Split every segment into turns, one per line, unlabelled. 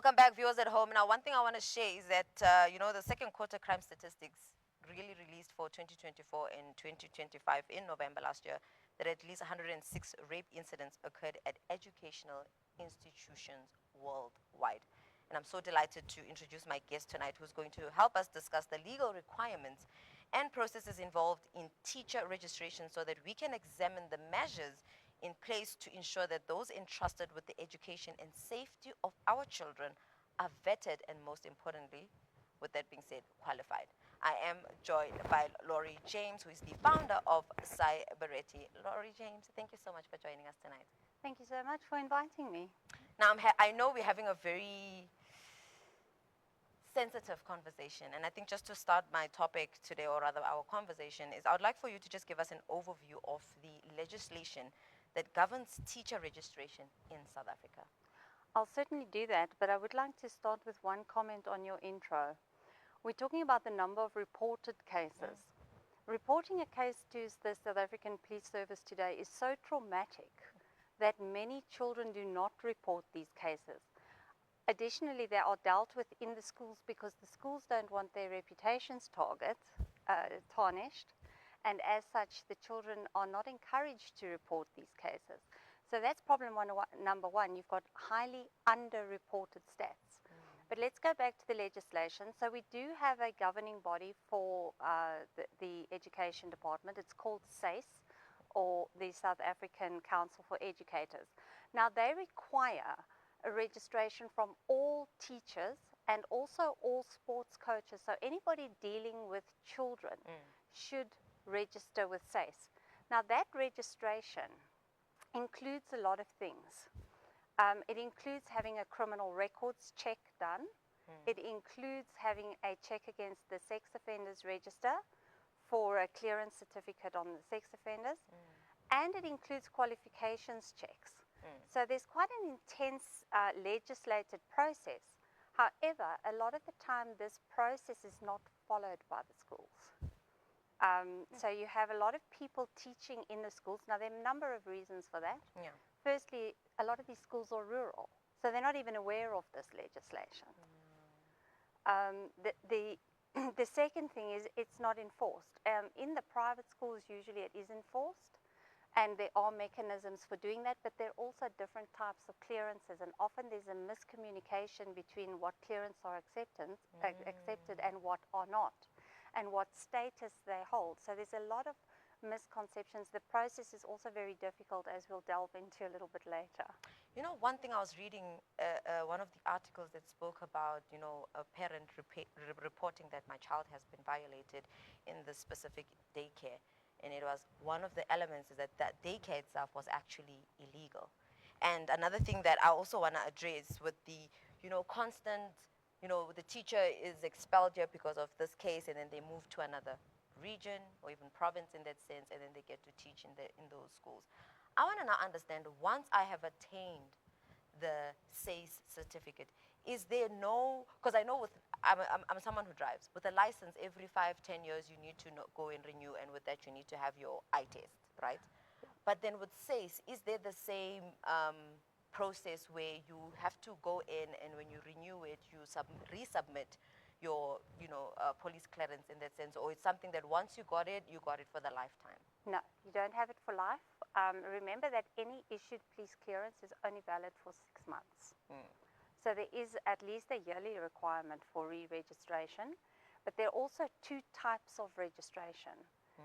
Welcome back, viewers at home. Now, one thing I want to share is that, the second quarter crime statistics really released for 2024 and 2025 in November last year, that at least 106 rape incidents occurred at educational institutions worldwide. And I'm so delighted to introduce my guest tonight, who's going to help us discuss the legal requirements and processes involved in teacher registration so that we can examine the measures in place to ensure that those entrusted with the education and safety of our children are vetted and, most importantly, with that being said, qualified. I am joined by Laurie James, who is the founder of Cwecwe. Laurie James, thank you so much for joining us tonight.
Thank you so much for inviting me.
Now, I know we're having a very sensitive conversation, and I think just to start my topic today, or rather our conversation, is I would like for you to just give us an overview of the legislation that governs teacher registration in South Africa.
I'll certainly do that, but I would like to start with one comment on your intro. We're talking about the number of reported cases. Reporting a case to the South African Police Service today is so traumatic that many children do not report these cases. Additionally, they are dealt with in the schools because the schools don't want their reputations tarnished, and as such, the children are not encouraged to report these cases. So that's problem number one. You've got highly underreported stats. But let's go back to the legislation. So we do have a governing body for the education department. It's called SACE, or the South African Council for Educators. Now, they require a registration from all teachers and also all sports coaches. So anybody dealing with children should register with SACE. Now, that registration includes a lot of things. It includes having a criminal records check done. It includes having a check against the sex offenders register for a clearance certificate on the sex offenders. And it includes qualifications checks. So there's quite an intense legislated process. However, a lot of the time this process is not followed by the schools. So you have a lot of people teaching in the schools. Now, there are a number of reasons for that.
Yeah.
Firstly, a lot of these schools are rural, so they're not even aware of this legislation. The second thing is it's not enforced. In the private schools, usually it is enforced, and there are mechanisms for doing that, but there are also different types of clearances, and often there's a miscommunication between what clearance are accepted and what are not, and what status they hold. So there's a lot of misconceptions. The process is also very difficult, as we'll delve into a little bit later.
You know, one thing I was reading, one of the articles that spoke about, a parent reporting that my child has been violated in the specific daycare. And it was one of the elements is that daycare itself was actually illegal. And another thing that I also want to address with the, constant, the teacher is expelled here because of this case, and then they move to another region or even province in that sense, and then they get to teach in those schools. I want to now understand, once I have attained the SACE certificate, is there no, because I know I'm someone who drives. With a license, every 5-10 years you need to go and renew, and with that you need to have your eye test, right? But then with SACE, is there the same process where you have to go in, and when you renew it, you resubmit your police clearance in that sense, or it's something that once you got it for the lifetime?
No, you don't have it for life. Remember that any issued police clearance is only valid for 6 months. So there is at least a yearly requirement for re-registration, but there are also 2 types of registration.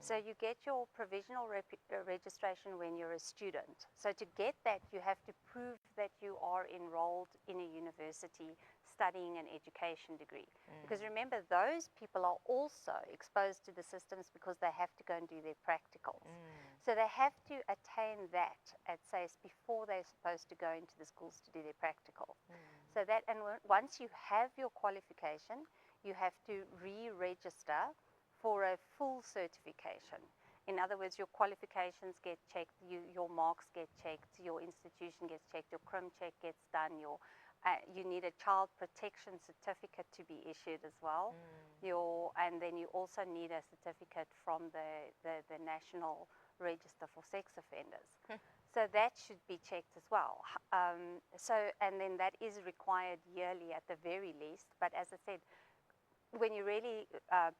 So you get your provisional registration when you're a student. So to get that, you have to prove that you are enrolled in a university studying an education degree. Because remember, those people are also exposed to the systems because they have to go and do their practicals. So they have to attain that at SACE before they're supposed to go into the schools to do their practical. So that, and once you have your qualification, you have to re-register for a full certification. In other words, your qualifications get checked, your marks get checked, your institution gets checked, your crim check gets done, you need a child protection certificate to be issued as well. And then you also need a certificate from the National register for sex offenders. So that should be checked as well. And then that is required yearly at the very least. But as I said, when you really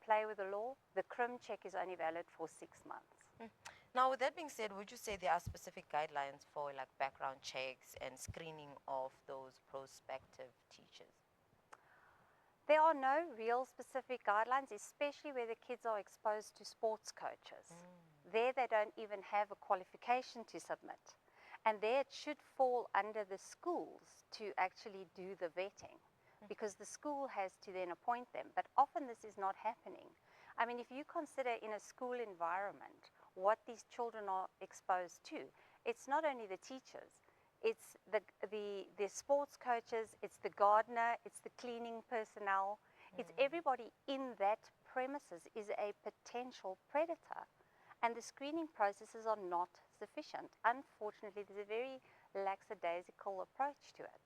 play with the law, the crim check is only valid for 6 months.
Now, with that being said, would you say there are specific guidelines for like background checks and screening of those prospective teachers?
There are no real specific guidelines, especially where the kids are exposed to sports coaches. There they don't even have a qualification to submit. And there it should fall under the schools to actually do the vetting, because the school has to then appoint them. But often this is not happening. I mean, if you consider in a school environment what these children are exposed to, it's not only the teachers, it's the sports coaches, it's the gardener, it's the cleaning personnel, it's everybody in that premises is a potential predator. And the screening processes are not sufficient. Unfortunately, there's a very lackadaisical approach to it.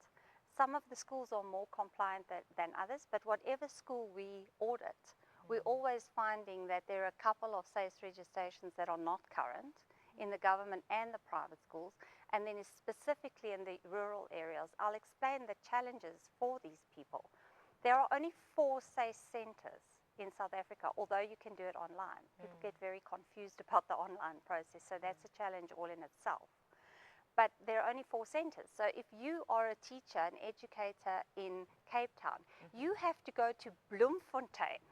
Some of the schools are more compliant than others, but whatever school we audit, we're always finding that there are a couple of SACE registrations that are not current in the government and the private schools, and then specifically in the rural areas. I'll explain the challenges for these people. There are only 4 SACE centers in South Africa, although you can do it online. People get very confused about the online process, so that's a challenge all in itself. But there are only 4 centers. So if you are a teacher, an educator in Cape Town, you have to go to Bloemfontein,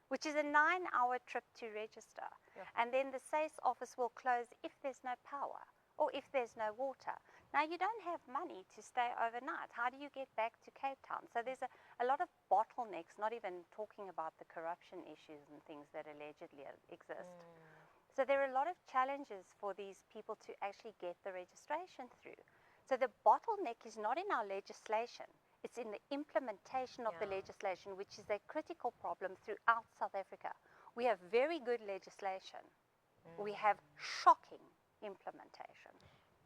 which is a 9-hour trip to register. And then the SACE office will close if there's no power or if there's no water. Now, you don't have money to stay overnight. How do you get back to Cape Town? So there's a lot of bottlenecks, not even talking about the corruption issues and things that allegedly exist. So there are a lot of challenges for these people to actually get the registration through. So the bottleneck is not in our legislation. It's in the implementation of the legislation, which is a critical problem throughout South Africa. We have very good legislation. We have shocking implementation.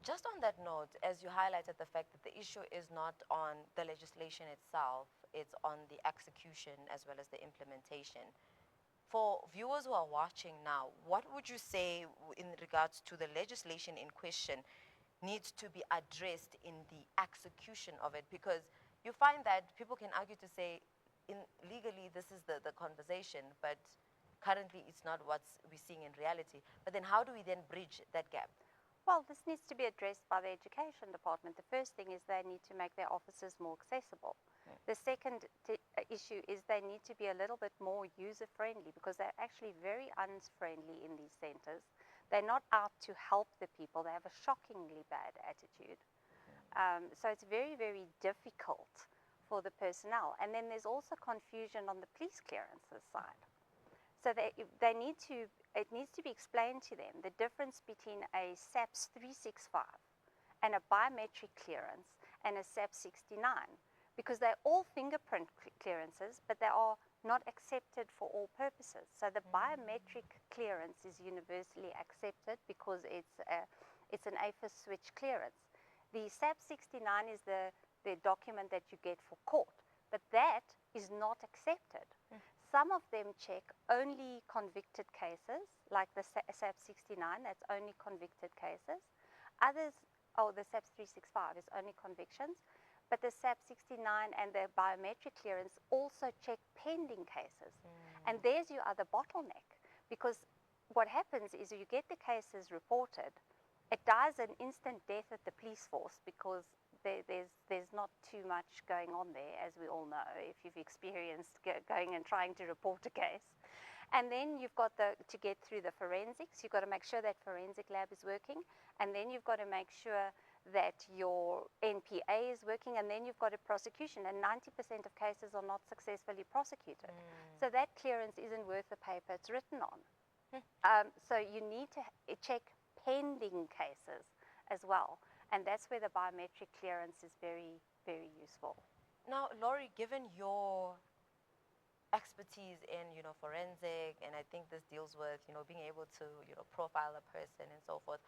Just on that note, as you highlighted the fact that the issue is not on the legislation itself, it's on the execution as well as the implementation. For viewers who are watching now, what would you say in regards to the legislation in question needs to be addressed in the execution of it? Because you find that people can argue to say, legally this is the conversation, but currently it's not what we're seeing in reality. But then how do we then bridge that gap?
Well, this needs to be addressed by the education department. The first thing is they need to make their offices more accessible. The second issue is they need to be a little bit more user-friendly, because they're actually very unfriendly in these centers. They're not out to help the people. They have a shockingly bad attitude. So it's very, very difficult for the personnel. And then there's also confusion on the police clearances side. So it needs to be explained to them the difference between a SAPS 365 and a biometric clearance and a SAPS 69, because they're all fingerprint clearances, but they are not accepted for all purposes. So the biometric clearance is universally accepted because it's an AFIS switch clearance. The SAPS 69 is the document that you get for court, but that is not accepted. Some of them check only convicted cases, like the SAPS 69, that's only convicted cases. Others, the SAPS 365 is only convictions, but the SAPS 69 and the biometric clearance also check pending cases. And there's your other bottleneck, because what happens is you get the cases reported, it dies an instant death at the police force, because there's not too much going on there, as we all know, if you've experienced going and trying to report a case. And then you've got to get through the forensics. You've got to make sure that forensic lab is working, and then you've got to make sure that your NPA is working, and then you've got a prosecution, and 90% of cases are not successfully prosecuted. So that clearance isn't worth the paper it's written on. So you need to check pending cases as well. And that's where the biometric clearance is very, very useful.
Now, Laurie, given your expertise in, forensic, and I think this deals with, being able to, profile a person and so forth,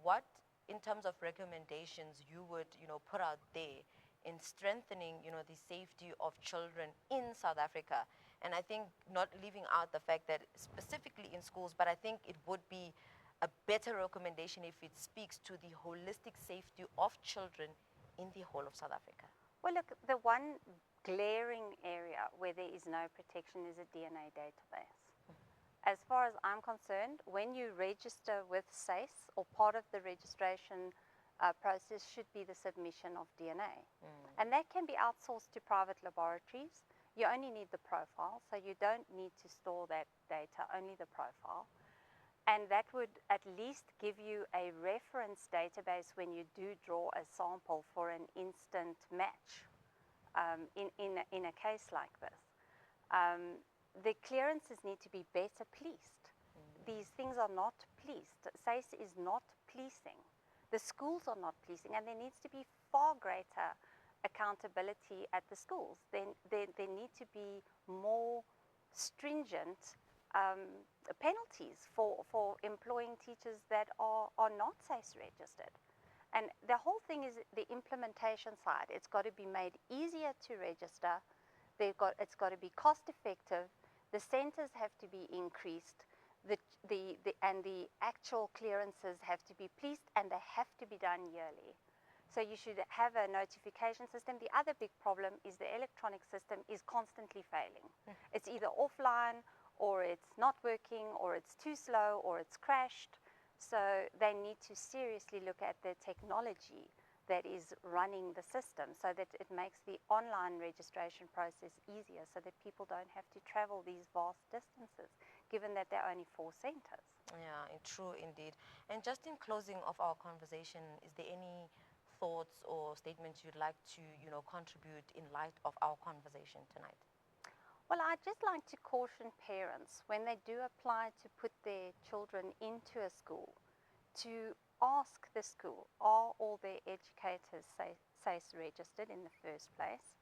what, in terms of recommendations, you would, put out there in strengthening, the safety of children in South Africa? And I think not leaving out the fact that specifically in schools, but I think it would be a better recommendation if it speaks to the holistic safety of children in the whole of South Africa?
Well, look, the one glaring area where there is no protection is a DNA database. As far as I'm concerned, when you register with SACE, or part of the registration process should be the submission of DNA. And that can be outsourced to private laboratories. You only need the profile, so you don't need to store that data, only the profile. And that would at least give you a reference database when you do draw a sample for an instant match in a case like this. The clearances need to be better policed. These things are not policed. SACE is not policing. The schools are not policing, and there needs to be far greater accountability at the schools. There need to be more stringent penalties for employing teachers that are not SACE registered. And the whole thing is the implementation side. It's got to be made easier to register. It's got to be cost effective. The centers have to be increased. And the actual clearances have to be policed, and they have to be done yearly. So you should have a notification system. The other big problem is the electronic system is constantly failing. It's either offline, or it's not working, or it's too slow, or it's crashed. So they need to seriously look at the technology that is running the system, so that it makes the online registration process easier, so that people don't have to travel these vast distances, given that there are only 4 centers.
Yeah, true indeed. And just in closing of our conversation, is there any thoughts or statements you'd like to, contribute in light of our conversation tonight?
Well, I'd just like to caution parents when they do apply to put their children into a school to ask the school, are all their educators SACE registered in the first place?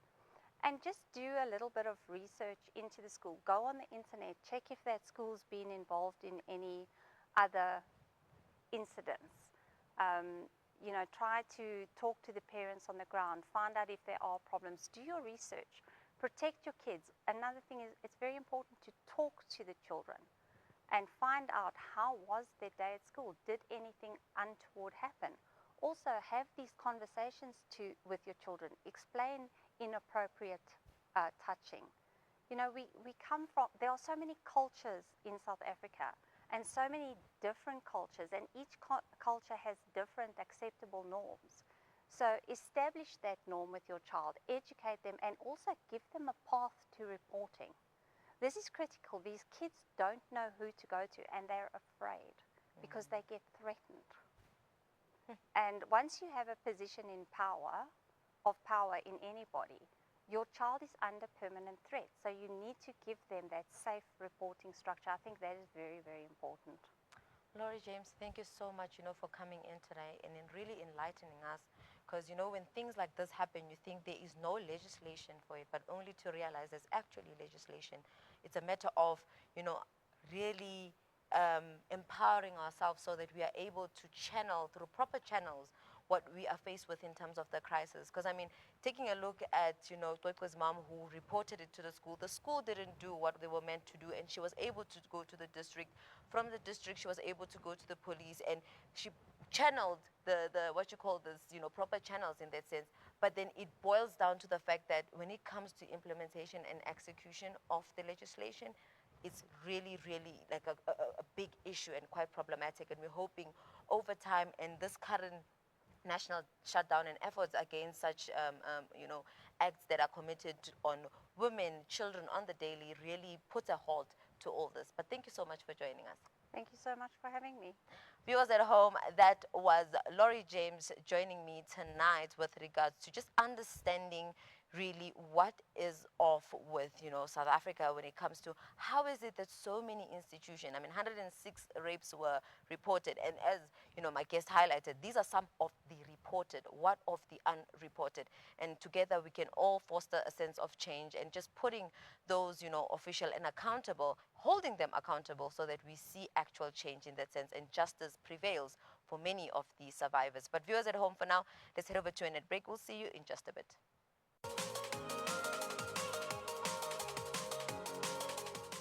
And just do a little bit of research into the school. Go on the internet, check if that school's been involved in any other incidents. Try to talk to the parents on the ground, find out if there are problems. Do your research. Protect your kids. Another thing is, it's very important to talk to the children and find out how was their day at school. Did anything untoward happen? Also, have these conversations with your children. Explain inappropriate touching. We come from, there are so many cultures in South Africa, and so many different cultures, and each culture has different acceptable norms. So establish that norm with your child, educate them, and also give them a path to reporting. This is critical. These kids don't know who to go to, and they're afraid because they get threatened. And once you have a position of power in anybody, your child is under permanent threat. So you need to give them that safe reporting structure. I think that is very, very important.
Laurie James, thank you so much, for coming in today and in really enlightening us. Because, when things like this happen, you think there is no legislation for it, but only to realize there's actually legislation. It's a matter of, really empowering ourselves so that we are able to channel through proper channels what we are faced with in terms of the crisis. Because, taking a look at, Cwecwe's mom who reported it to the school didn't do what they were meant to do, and she was able to go to the district. From the district, she was able to go to the police, and she channeled the proper channels in that sense. But then it boils down to the fact that when it comes to implementation and execution of the legislation, it's really, really like a big issue and quite problematic. And we're hoping over time, and this current national shutdown and efforts against such, acts that are committed on women, children on the daily really put a halt to all this. But thank you so much for joining us.
Thank you so much for having me.
Viewers at home, that was Laurie James joining me tonight with regards to just understanding really what is off with, South Africa when it comes to how is it that so many institutions, 106 rapes were reported. And as, my guest highlighted, these are some of the reported, what of the unreported. And together we can all foster a sense of change and just putting those, official and accountable, holding them accountable so that we see actual change in that sense and justice prevails for many of the survivors. But viewers at home, for now, let's head over to a net break. We'll see you in just a bit.